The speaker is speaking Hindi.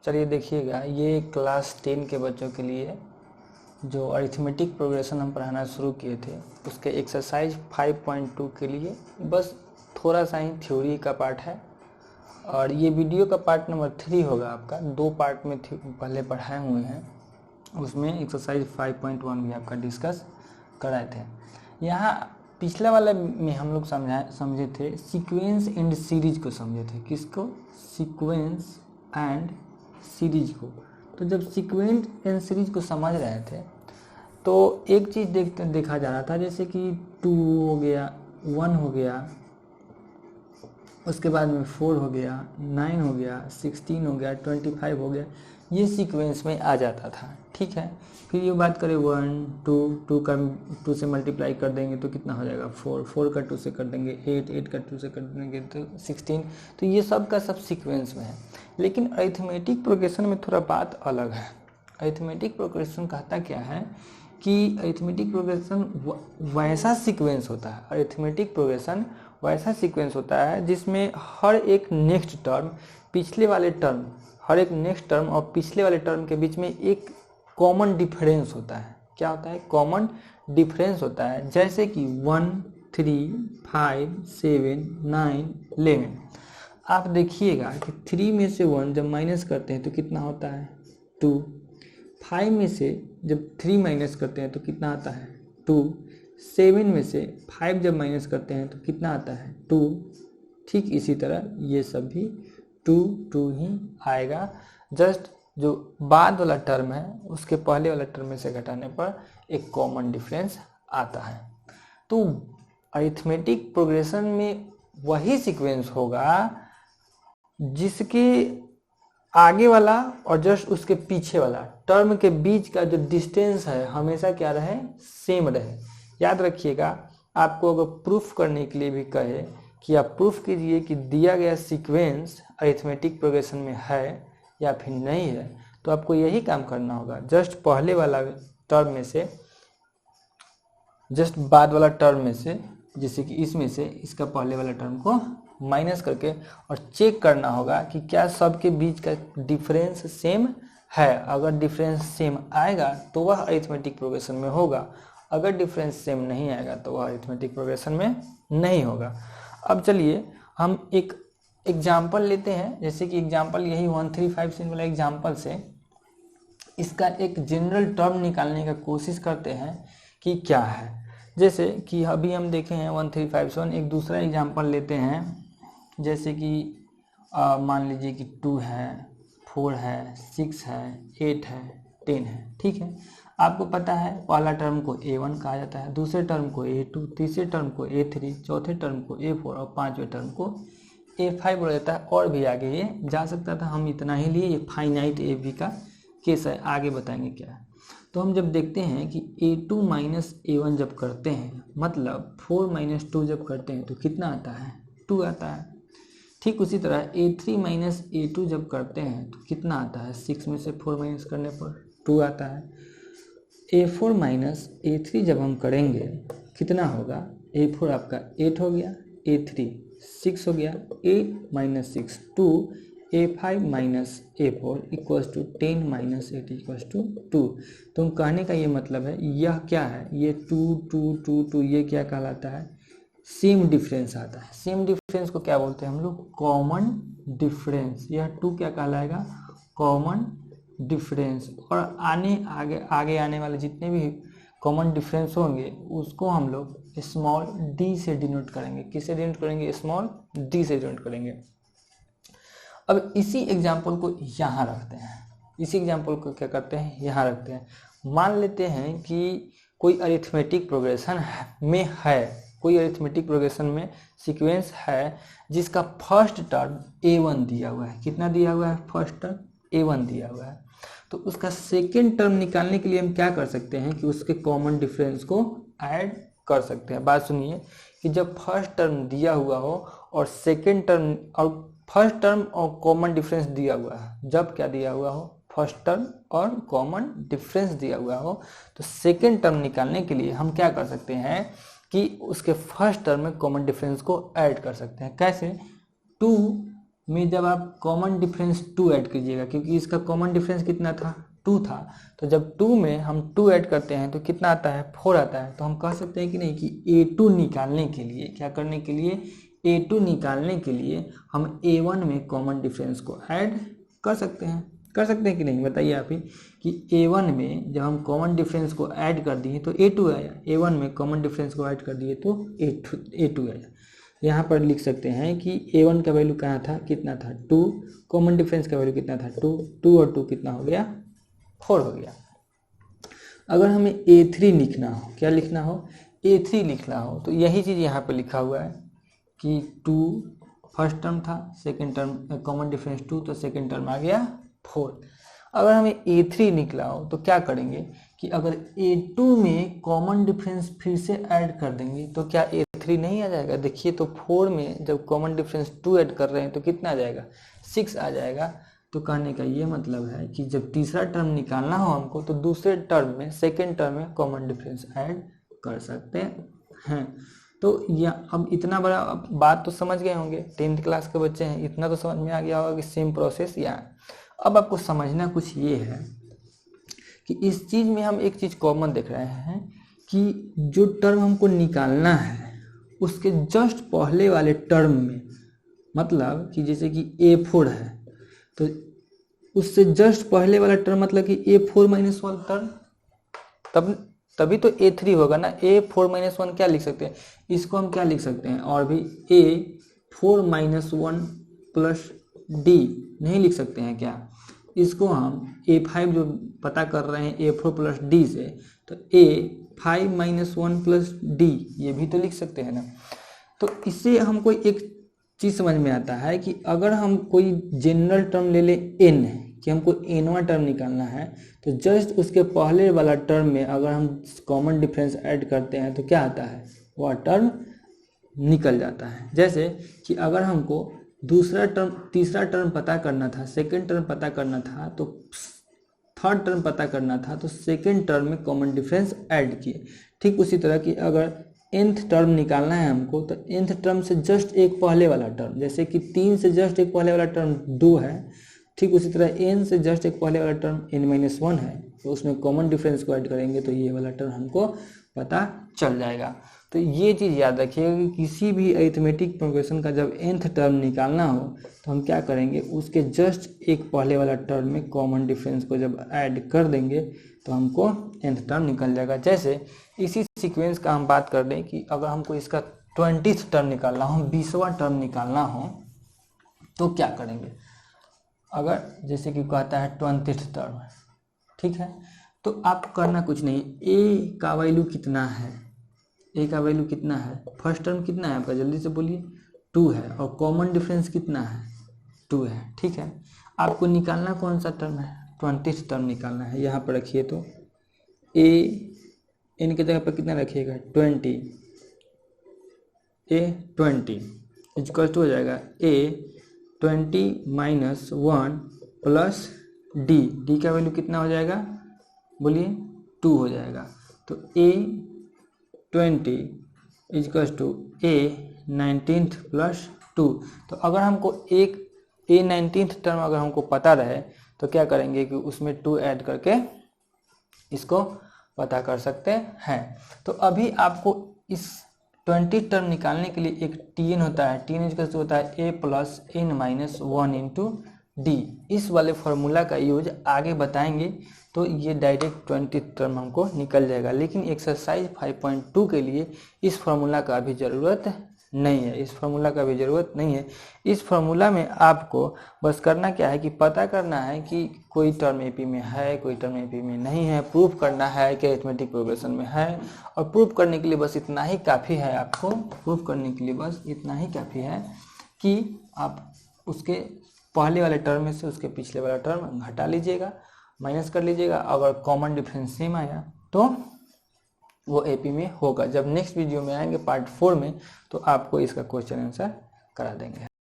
चलिए देखिएगा, ये क्लास 10 के बच्चों के लिए जो अरिथमेटिक प्रोग्रेशन हम पढ़ाना शुरू किए थे उसके एक्सरसाइज 5.2 के लिए बस थोड़ा सा ही थ्योरी का पार्ट है और ये वीडियो का पार्ट नंबर 3 होगा आपका। 2 पार्ट में पहले पढ़ाए हुए हैं, उसमें एक्सरसाइज 5.1 भी आपका डिस्कस कराए थे। यहाँ पिछला वाला में हम लोग समझे थे सीक्वेंस एंड सीरीज को समझे थे। किसको? सीक्वेंस एंड सीरीज को। तो जब सीक्वेंस एंड सीरीज को समझ रहे थे तो एक चीज़ देखा जा रहा था, जैसे कि 2 हो गया, 1 हो गया, उसके बाद में 4 हो गया, 9 हो गया, 16 हो गया, 25 हो गया, ये सीक्वेंस में आ जाता था। ठीक है, फिर ये बात करें 1 2 से मल्टीप्लाई कर देंगे तो कितना हो जाएगा 4 का 2 से कर देंगे 8 का 2 से कर देंगे तो 16। तो ये सब का सब सीक्वेंस में है। लेकिन अरिथमेटिक प्रोग्रेशन में थोड़ा बात अलग है। अरिथमेटिक प्रोग्रेशन कहता क्या है कि अरिथमेटिक प्रोग्रेशन वैसा सीक्वेंस होता है, अरिथमेटिक प्रोग्रेशन वैसा सीक्वेंस होता है जिसमें हर एक नेक्स्ट टर्म पिछले वाले टर्म, हर एक नेक्स्ट टर्म और पिछले वाले टर्म के बीच में एक कॉमन डिफरेंस होता है। क्या होता है? कॉमन डिफरेंस होता है। जैसे कि 1 3 5 7 9 11। आप देखिएगा कि 3 में से 1 जब माइनस करते हैं तो कितना होता है 2। 5 में से जब 3 माइनस करते हैं तो कितना आता है 2। 7 में से 5 जब माइनस करते हैं तो कितना आता है 2। ठीक इसी तरह ये सब भी 2 ही आएगा। जस्ट जो बाद वाला टर्म है उसके पहले वाला टर्म में से घटाने पर एक कॉमन डिफरेंस आता है। तो अरिथमेटिक प्रोग्रेशन में वही सीक्वेंस होगा जिसके आगे वाला और जस्ट उसके पीछे वाला टर्म के बीच का जो डिस्टेंस है हमेशा क्या रहे? सेम रहे। याद रखिएगा, आपको अगर प्रूफ करने के लिए भी कहे कि आप प्रूफ कीजिए कि दिया गया सीक्वेंस अरिथमेटिक प्रोग्रेशन में है या फिर नहीं है, तो आपको यही काम करना होगा। जस्ट पहले वाला टर्म में से, जस्ट बाद वाला टर्म में से, जैसे कि इसमें से इसका पहले वाला टर्म को माइनस करके और चेक करना होगा कि क्या सबके बीच का डिफरेंस सेम है। अगर डिफरेंस सेम आएगा तो वह अरिथमेटिक प्रोग्रेशन में होगा, अगर डिफरेंस सेम नहीं आएगा तो वह अरिथमेटिक प्रोग्रेशन में नहीं होगा। अब चलिए हम एक एग्जाम्पल लेते हैं। जैसे कि एग्जाम्पल यही 135 वाला एग्जाम्पल से इसका एक जनरल टर्म निकालने का कोशिश करते हैं कि क्या है। जैसे कि अभी हम देखे हैं 1357। एक दूसरा एग्जाम्पल लेते हैं, जैसे कि मान लीजिए कि 2 है, 4 है, 6 है, 8 है, 10 है। ठीक है, आपको पता है पहला टर्म को A1 कहा जाता है, दूसरे टर्म को A2, तीसरे टर्म को A3, चौथे टर्म को A4 और पांचवें टर्म को A5 बोला जाता है। और भी आगे ये जा सकता था, हम इतना ही लिए। ये फाइनाइट AB का केस है, आगे बताएंगे क्या है। तो हम जब देखते हैं कि A2 माइनस A1 जब करते हैं, मतलब 4 माइनस 2 जब करते हैं तो कितना आता है 2 आता है। ठीक उसी तरह A3 माइनस A2 जब करते हैं तो कितना आता है 6 में से 4 माइनस करने पर 2 आता है। A4 माइनस A3 जब हम करेंगे कितना होगा? A4 आपका 8 हो गया, A3 6 हो गया, 8 minus 6 2, A5 minus A4 equals to 10 minus 8 equals to 2। तो कहने का ये मतलब है, यह क्या है? ये 2 ये क्या कहलाता है? सेम डिफरेंस आता है। सेम डिफरेंस को क्या बोलते हैं हम लोग? Common difference. यह 2 क्या कहलाएगा? Common difference. और आगे आने वाले जितने भी कॉमन डिफरेंस होंगे उसको हम लोग स्मॉल d से डिनोट करेंगे। किससे डिनोट करेंगे? स्मॉल d से डिनोट करेंगे। अब इसी एग्जाम्पल को यहाँ रखते हैं, इसी एग्जाम्पल को क्या करते हैं? यहाँ रखते हैं। मान लेते हैं कि कोई अरिथमेटिक प्रोग्रेशन में है, कोई अरिथमेटिक प्रोग्रेशन में सीक्वेंस है जिसका फर्स्ट टर्म A1 दिया हुआ है। कितना दिया हुआ है? फर्स्ट टर्म A1 दिया हुआ है। तो उसका सेकेंड टर्म निकालने के लिए हम क्या कर सकते हैं कि उसके कॉमन डिफरेंस को ऐड कर सकते हैं। बात सुनिए कि जब फर्स्ट टर्म दिया हुआ हो और सेकेंड टर्म और फर्स्ट टर्म और कॉमन डिफरेंस दिया हुआ है, जब क्या दिया हुआ हो? फर्स्ट टर्म और कॉमन डिफरेंस दिया हुआ हो, तो सेकेंड टर्म निकालने के लिए हम क्या कर सकते हैं कि उसके फर्स्ट टर्म में कॉमन डिफरेंस को ऐड कर सकते हैं। कैसे? 2 में जब आप कॉमन डिफरेंस 2 ऐड कीजिएगा, क्योंकि इसका कॉमन डिफरेंस कितना था 2 था, तो जब 2 में हम 2 ऐड करते हैं तो कितना आता है 4 आता है। तो हम कह सकते हैं कि नहीं कि A2 निकालने के लिए क्या करने के लिए, A2 निकालने के लिए हम A1 में कॉमन डिफरेंस को ऐड कर सकते हैं कि नहीं, बताइए आप ही कि A1 में जब हम कॉमन डिफरेंस को ऐड कर दिए तो A2 आया, A1 में कॉमन डिफरेंस को ऐड कर दिए तो A2 आया। यहाँ पर लिख सकते हैं कि A1 का वैल्यू कहाँ था, कितना था 2, कॉमन डिफरेंस का वैल्यू कितना था 2 और 2 कितना हो गया 4 हो गया। अगर हमें A3 लिखना हो, क्या लिखना हो A3 लिखना हो, तो यही चीज़ यहाँ पर लिखा हुआ है कि 2 फर्स्ट टर्म था, सेकेंड टर्म कॉमन डिफरेंस 2 तो सेकेंड टर्म आ गया 4। अगर हमें A3 निकला हो तो क्या करेंगे कि अगर A2 में कॉमन डिफरेंस फिर से ऐड कर देंगे तो क्या A3 नहीं आ जाएगा। देखिए तो 4 में जब कॉमन डिफरेंस 2 ऐड कर रहे हैं तो कितना आ जाएगा 6 आ जाएगा। तो कहने का ये मतलब है कि जब तीसरा टर्म निकालना हो हमको तो दूसरे टर्म में सेकेंड टर्म में कॉमन डिफरेंस ऐड कर सकते हैं। तो यह अब इतना बड़ा बात तो समझ गए होंगे, 10th क्लास के बच्चे हैं, इतना तो समझ में आ गया होगा कि सेम प्रोसेस यहाँ। अब आपको समझना कुछ ये है कि इस चीज़ में हम एक चीज़ कॉमन देख रहे हैं कि जो टर्म हमको निकालना है उसके जस्ट पहले वाले टर्म में, मतलब कि जैसे कि A4 है तो उससे जस्ट पहले वाला टर्म मतलब कि A4 - 1 टर्म, तभी तो A3 होगा ना। A4 - 1 क्या लिख सकते हैं, इसको हम क्या लिख सकते हैं और भी A4 - 1 प्लस D नहीं लिख सकते हैं क्या। इसको हम A5 जो पता कर रहे हैं A4 प्लस D से, तो A5 - 1 प्लस D ये भी तो लिख सकते हैं ना। तो इससे हमको एक चीज़ समझ में आता है कि अगर हम कोई जनरल टर्म ले ले n कि हमको nवां टर्म निकालना है, तो जस्ट उसके पहले वाला टर्म में अगर हम कॉमन डिफरेंस ऐड करते हैं तो क्या आता है, वह टर्म निकल जाता है। जैसे कि अगर हमको दूसरा टर्म तीसरा टर्म पता करना था, सेकेंड टर्म पता करना था, तो थर्ड टर्म पता करना था तो सेकेंड टर्म में कॉमन डिफरेंस ऐड किए। ठीक उसी तरह की अगर nth टर्म निकालना है हमको तो nth टर्म से जस्ट एक पहले वाला टर्म, जैसे कि 3 से जस्ट एक पहले वाला टर्म 2 है, ठीक उसी तरह n से जस्ट एक पहले वाला टर्म n - 1 है, तो उसमें कॉमन डिफरेंस को ऐड करेंगे तो ये वाला टर्म हमको पता चल जाएगा। तो ये चीज़ याद रखिएगा कि किसी भी अरिथमेटिक प्रोग्रेशन का जब nth टर्म निकालना हो तो हम क्या करेंगे, उसके जस्ट एक पहले वाला टर्म में कॉमन डिफरेंस को जब ऐड कर देंगे तो हमको nth टर्म निकल जाएगा। जैसे इसी सीक्वेंस का हम बात कर दें कि अगर हमको इसका 20th टर्म निकालना हो, 20वां टर्म निकालना हो तो क्या करेंगे। अगर जैसे कि कहता है 20th टर्म, ठीक है, तो आप करना कुछ नहीं, a का वैल्यू कितना है, a का वैल्यू कितना है, फर्स्ट टर्म कितना है आपका जल्दी से बोलिए 2 है, और कॉमन डिफरेंस कितना है 2 है। ठीक है, आपको निकालना कौन सा टर्म है, 20th टर्म निकालना है। यहाँ पर रखिए तो a n की जगह पर कितना रखिएगा 20, a 20 इक्वल टू हो जाएगा a 20 - 1 प्लस d का वैल्यू कितना हो जाएगा बोलिए 2 हो जाएगा। तो a 20 equal to a 19th plus 2। तो अगर हमको एक a 19th टर्म अगर हमको पता रहे तो क्या करेंगे कि उसमें 2 ऐड करके इसको पता कर सकते हैं। तो अभी आपको इस 20 टर्म निकालने के लिए एक tn होता है, tn इक्वल टू होता है a plus n - 1 into d। इस वाले फार्मूला का यूज आगे बताएंगे तो ये डायरेक्ट 20 टर्म हमको निकल जाएगा। लेकिन एक्सरसाइज 5.2 के लिए इस फार्मूला का अभी ज़रूरत नहीं है, इस फार्मूला का भी ज़रूरत नहीं है। इस फार्मूला में आपको बस करना क्या है कि पता करना है कि कोई टर्म एपी में है, कोई टर्म एपी में नहीं है, प्रूफ करना है कि अरिथमेटिक प्रोग्रेशन में है। और प्रूफ करने के लिए बस इतना ही काफ़ी है, आपको प्रूफ करने के लिए बस इतना ही काफ़ी है कि आप उसके पहले वाले टर्म में से उसके पिछले वाला टर्म घटा लीजिएगा, माइनस कर लीजिएगा। अगर कॉमन डिफरेंस सेम आया तो वो एपी में होगा। जब नेक्स्ट वीडियो में आएंगे पार्ट 4 में तो आपको इसका क्वेश्चन आंसर करा देंगे।